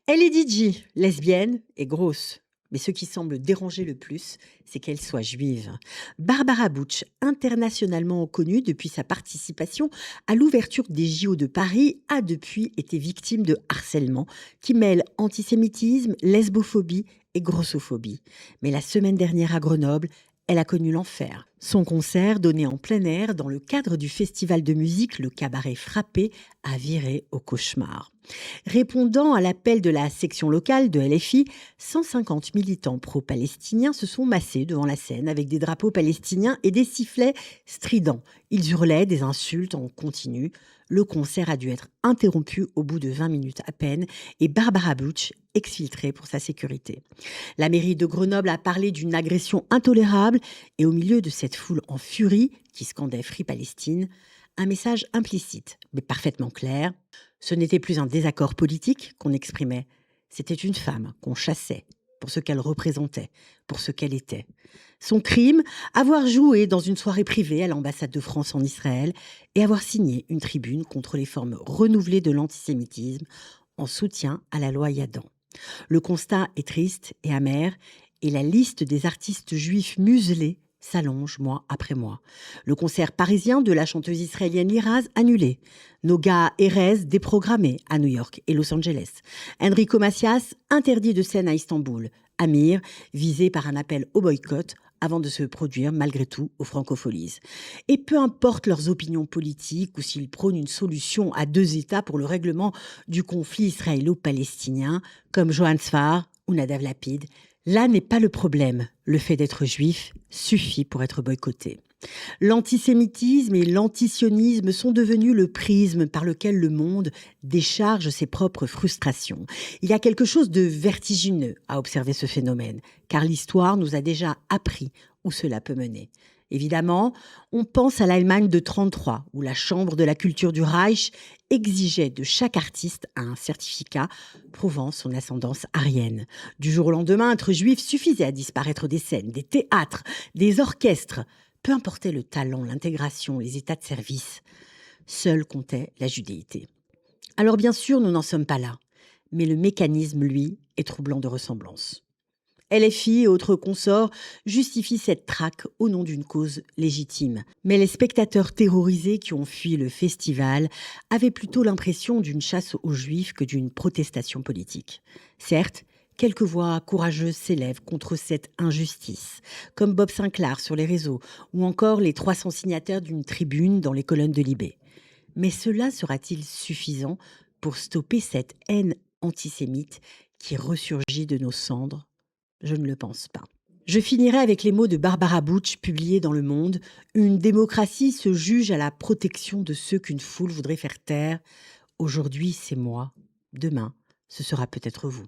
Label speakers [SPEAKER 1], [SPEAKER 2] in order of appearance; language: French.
[SPEAKER 1] Elle est DJ, lesbienne et grosse. Mais ce qui semble déranger le plus, c'est qu'elle soit juive. Barbara Butch, internationalement connue depuis sa participation à l'ouverture des JO de Paris, a depuis été victime de harcèlement qui mêle antisémitisme, lesbophobie et grossophobie. Mais la semaine dernière à Grenoble, elle a connu l'enfer. Son concert, donné en plein air dans le cadre du festival de musique Le Cabaret Frappé, a viré au cauchemar. Répondant à l'appel de la section locale de LFI, 150 militants pro-palestiniens se sont massés devant la scène avec des drapeaux palestiniens et des sifflets stridents. Ils hurlaient des insultes en continu. Le concert a dû être interrompu au bout de 20 minutes à peine et Barbara Butch exfiltrée pour sa sécurité. La mairie de Grenoble a parlé d'une agression intolérable et au milieu de cette foule en furie qui scandait Free Palestine, un message implicite mais parfaitement clair. Ce n'était plus un désaccord politique qu'on exprimait, c'était une femme qu'on chassait pour ce qu'elle représentait, pour ce qu'elle était. Son crime, avoir joué dans une soirée privée à l'ambassade de France en Israël et avoir signé une tribune contre les formes renouvelées de l'antisémitisme en soutien à la loi Yadan. Le constat est triste et amer et la liste des artistes juifs muselés s'allonge mois après mois. Le concert parisien de la chanteuse israélienne Liraz annulé. Noga Erez déprogrammé à New York et Los Angeles. Enrico Macias interdit de scène à Istanbul. Amir visé par un appel au boycott avant de se produire malgré tout aux Francopholies. Et peu importe leurs opinions politiques ou s'ils prônent une solution à deux États pour le règlement du conflit israélo-palestinien, comme Johan Sfar ou Nadav Lapid, là n'est pas le problème. Le fait d'être juif suffit pour être boycotté. L'antisémitisme et l'antisionisme sont devenus le prisme par lequel le monde décharge ses propres frustrations. Il y a quelque chose de vertigineux à observer ce phénomène, car l'histoire nous a déjà appris où cela peut mener. Évidemment, on pense à l'Allemagne de 1933, où la Chambre de la culture du Reich exigeait de chaque artiste un certificat prouvant son ascendance aryenne. Du jour au lendemain, être juif suffisait à disparaître des scènes, des théâtres, des orchestres. Peu importait le talent, l'intégration, les états de service, seule comptait la judéité. Alors bien sûr, nous n'en sommes pas là, mais le mécanisme, lui, est troublant de ressemblance. LFI et autres consorts justifient cette traque au nom d'une cause légitime. Mais les spectateurs terrorisés qui ont fui le festival avaient plutôt l'impression d'une chasse aux juifs que d'une protestation politique. Certes, quelques voix courageuses s'élèvent contre cette injustice, comme Bob Sinclair sur les réseaux ou encore les 300 signataires d'une tribune dans les colonnes de Libé. Mais cela sera-t-il suffisant pour stopper cette haine antisémite qui ressurgit de nos cendres ? Je ne le pense pas. Je finirai avec les mots de Barbara Butch publiés dans Le Monde. Une démocratie se juge à la protection de ceux qu'une foule voudrait faire taire. Aujourd'hui, c'est moi. Demain, ce sera peut-être vous.